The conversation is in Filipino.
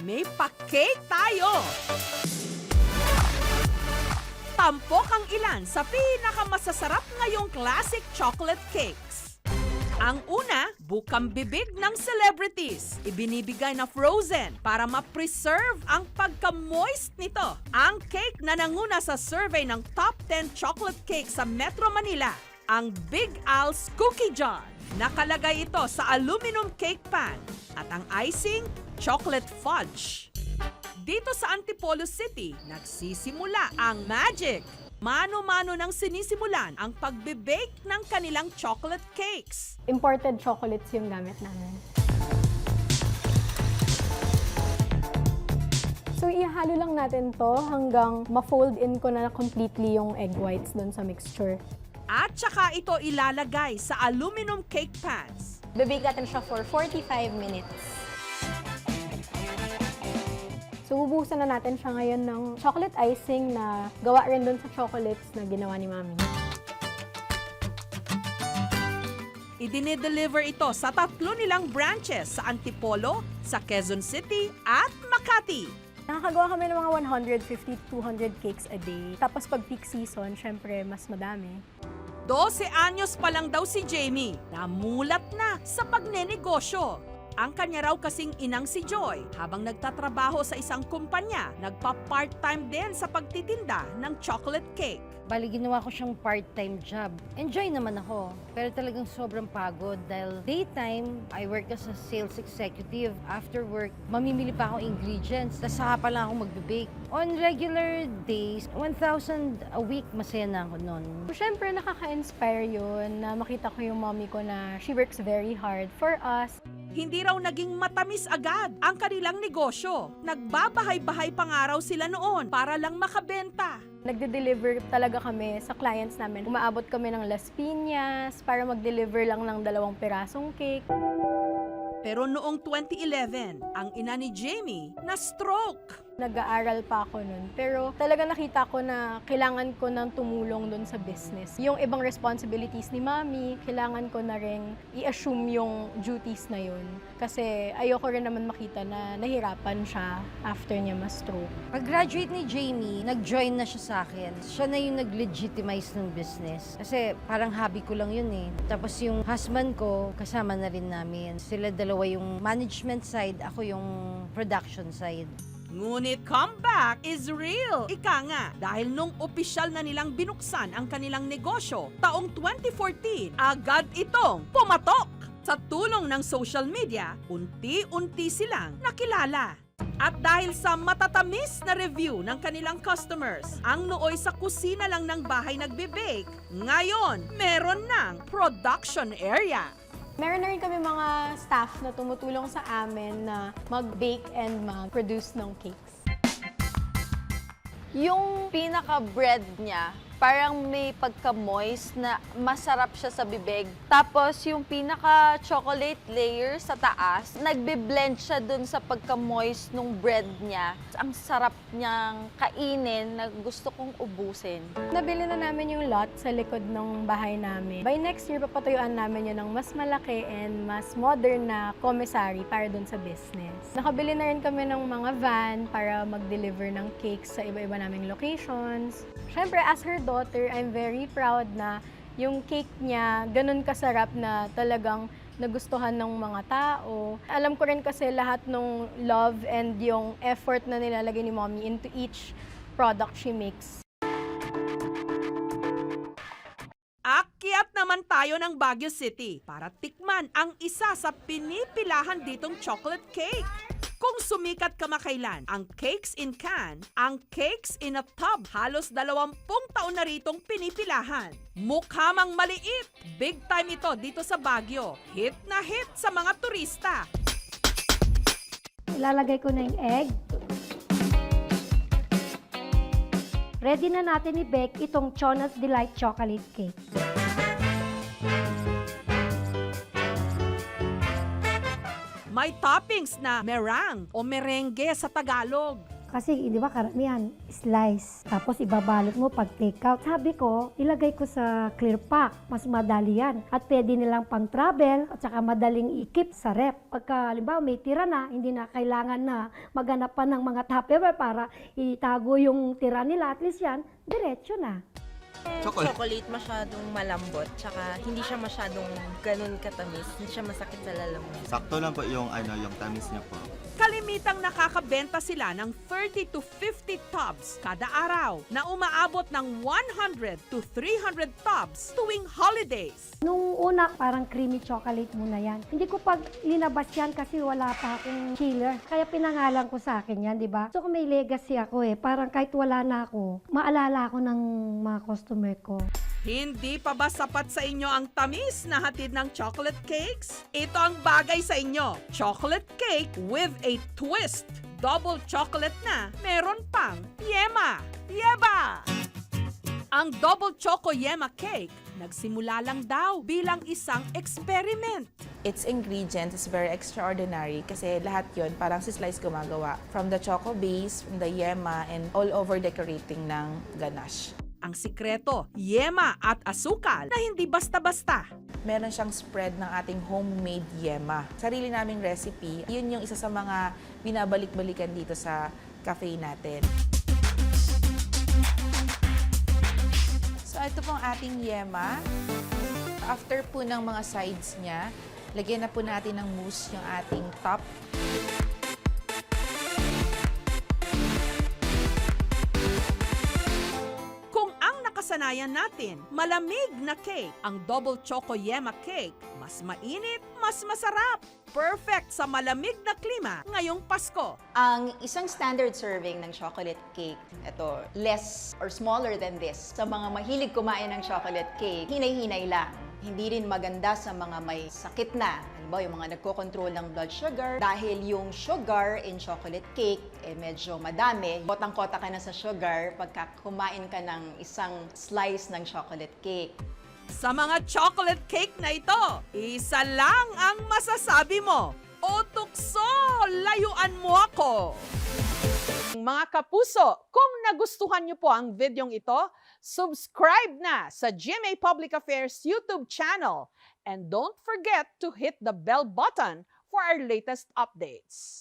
may pa-cake tayo! Tampok ang ilan sa pinakamasasarap ngayong classic chocolate cakes. Ang una, bukang bibig ng celebrities. Ibinibigay na frozen para ma-preserve ang pagka-moist nito. Ang cake na nanguna sa survey ng top 10 chocolate cake sa Metro Manila, ang Big Al's Cookie Jar. Nakalagay ito sa aluminum cake pan at ang icing, chocolate fudge. Dito sa Antipolo City, nagsisimula ang magic. Mano-mano nang sinisimulan ang pagbe-bake ng kanilang chocolate cakes. Imported chocolates yung gamit namin. So, ihalo lang natin to hanggang ma-fold in ko na completely yung egg whites dun sa mixture. At saka ito ilalagay sa aluminum cake pans. Bibake natin siya for 45 minutes. So, bubuhusan na natin siya ngayon ng chocolate icing na gawa rin dun sa chocolates na ginawa ni Mami. Idinideliver ito sa 3 nilang branches sa Antipolo, sa Quezon City at Makati. Nakakagawa kami ng mga 150-200 cakes a day. Tapos pag peak season, syempre mas madami. 12 anyos pa lang daw si Jamie, namulat na sa pagnenegosyo. Ang kanya raw kasing inang si Joy, habang nagtatrabaho sa isang kumpanya, nagpa-part-time din sa pagtitinda ng chocolate cake. Bali, ginawa ko siyang part-time job. Enjoy naman ako, pero talagang sobrang pagod dahil daytime, I work as a sales executive. After work, mamimili pa ako ingredients, tapos saka pa lang ako magbe-bake. On regular days, 1,000 a week, masaya na ako nun. Siyempre, nakaka-inspire yun na makita ko yung mommy ko na she works very hard for us. Hindi raw naging matamis agad ang kanilang negosyo. Nagbabahay-bahay pa nga raw sila noon para lang makabenta. Nagde-deliver talaga kami sa clients namin. Umaabot kami ng Las Piñas para mag-deliver lang ng 2 pirasong cake. Pero noong 2011, ang ina ni Jamie na-stroke. Nag-aaral pa ako nun. Pero talaga nakita ko na kailangan ko nang tumulong dun sa business. Yung ibang responsibilities ni Mami, kailangan ko na rin i-assume yung duties na yun. Kasi ayoko rin naman makita na nahirapan siya after niya ma-stroke. Pag-graduate ni Jamie, nag-join na siya sa akin. Siya na yung nag-legitimize ng business. Kasi parang hobby ko lang yun eh. Tapos yung husband ko, kasama na rin namin. Sila dalawa yung management side, ako yung production side. Ngunit comeback is real. Ika nga, dahil nung opisyal na nilang binuksan ang kanilang negosyo, taong 2014, agad itong pumatok. Sa tulong ng social media, unti-unti silang nakilala. At dahil sa matatamis na review ng kanilang customers, ang nooy sa kusina lang ng bahay nagbe-bake, ngayon meron ng production area. Meron na rin kami mga staff na tumutulong sa amin na mag-bake and mag-produce ng cakes. Yung pinaka-bread niya, parang may pagka-moist na masarap siya sa bibig. Tapos yung pinaka-chocolate layer sa taas, nagbe-blend siya dun sa pagka-moist nung bread niya. Ang sarap niyang kainin na gusto kong ubusin. Nabili na namin yung lot sa likod ng bahay namin. By next year, papatuyuan namin yun ng mas malaki and mas modern na commissary para dun sa business. Nakabili na rin kami ng mga van para mag-deliver ng cakes sa iba-iba naming locations. Siyempre, as her daughter, I'm very proud na yung cake niya ganun kasarap na talagang nagustuhan ng mga tao. Alam ko rin kasi lahat ng love and yung effort na nilalagay ni Mommy into each product she makes. Akyat naman tayo ng Baguio City para tikman ang isa sa pinipilahan ditong chocolate cake. Kung sumikat kamakailan ang cakes in can, ang cakes in a tub, halos 20 taon na ritong pinipilahan. Mukha mang maliit, big time ito dito sa Baguio. Hit na hit sa mga turista. Ilalagay ko na yung egg. Ready na natin i-bake itong Chona's Delight Chocolate Cake. May toppings na meringue o merengue sa Tagalog. Kasi, di ba, karamihan, slice. Tapos, ibabalot mo pag take-out. Sabi ko, ilagay ko sa clear pack. Mas madali yan. At pwede nilang pang-travel at saka madaling ikip sa rep. Pagka, halimbawa, may tira na, hindi na kailangan na maghanap pa ng mga tupperware para itago yung tira nila. At least yan, diretso na. Chocolate masyadong malambot, tsaka hindi siya masyadong ganun katamis, hindi siya masakit sa lalamunan. Sakto lang po yung yung tamis niya po. Kalimitang nakakabenta sila ng 30 to 50 tubs kada araw na umaabot ng 100 to 300 tubs tuwing holidays. Nung una, parang creamy chocolate muna yan. Hindi ko pag linabas yan kasi wala pa akong chiller. Kaya pinangalan ko sa akin yan, di ba? So kung may legacy ako parang kahit wala na ako, maalala ako ng mga customer ko. Hindi pa ba sapat sa inyo ang tamis na hatid ng chocolate cakes? Ito ang bagay sa inyo. Chocolate cake with a twist. Double chocolate na, meron pang yema. Yeba! Ang double choco yema cake, nagsimula lang daw bilang isang experiment. Its ingredients is very extraordinary kasi lahat yon parang si Slice gumagawa. From the choco base, from the yema, and all over decorating ng ganache. Ang sikreto, yema at asukal na hindi basta-basta. Meron siyang spread ng ating homemade yema. Sarili naming recipe, yun yung isa sa mga binabalik-balikan dito sa cafe natin. So ito pong ating yema. After po ng mga sides niya, lagyan na po natin ng mousse yung ating top. Kasanayan natin, malamig na cake. Ang double choco yema cake, mas mainit, mas masarap. Perfect sa malamig na klima ngayong Pasko. Ang isang standard serving ng chocolate cake, ito, less or smaller than this. Sa mga mahilig kumain ng chocolate cake, hinay-hinay lang. Hindi rin maganda sa mga may sakit na. Halimbawa, yung mga nagko-control ng blood sugar. Dahil yung sugar in chocolate cake, medyo madami. Kotang-kota ka na sa sugar pagka kumain ka ng isang slice ng chocolate cake. Sa mga chocolate cake na ito, isa lang ang masasabi mo. O tukso, layuan mo ako! Mga kapuso, kung nagustuhan niyo po ang videong ito, subscribe na sa GMA Public Affairs YouTube channel and don't forget to hit the bell button for our latest updates.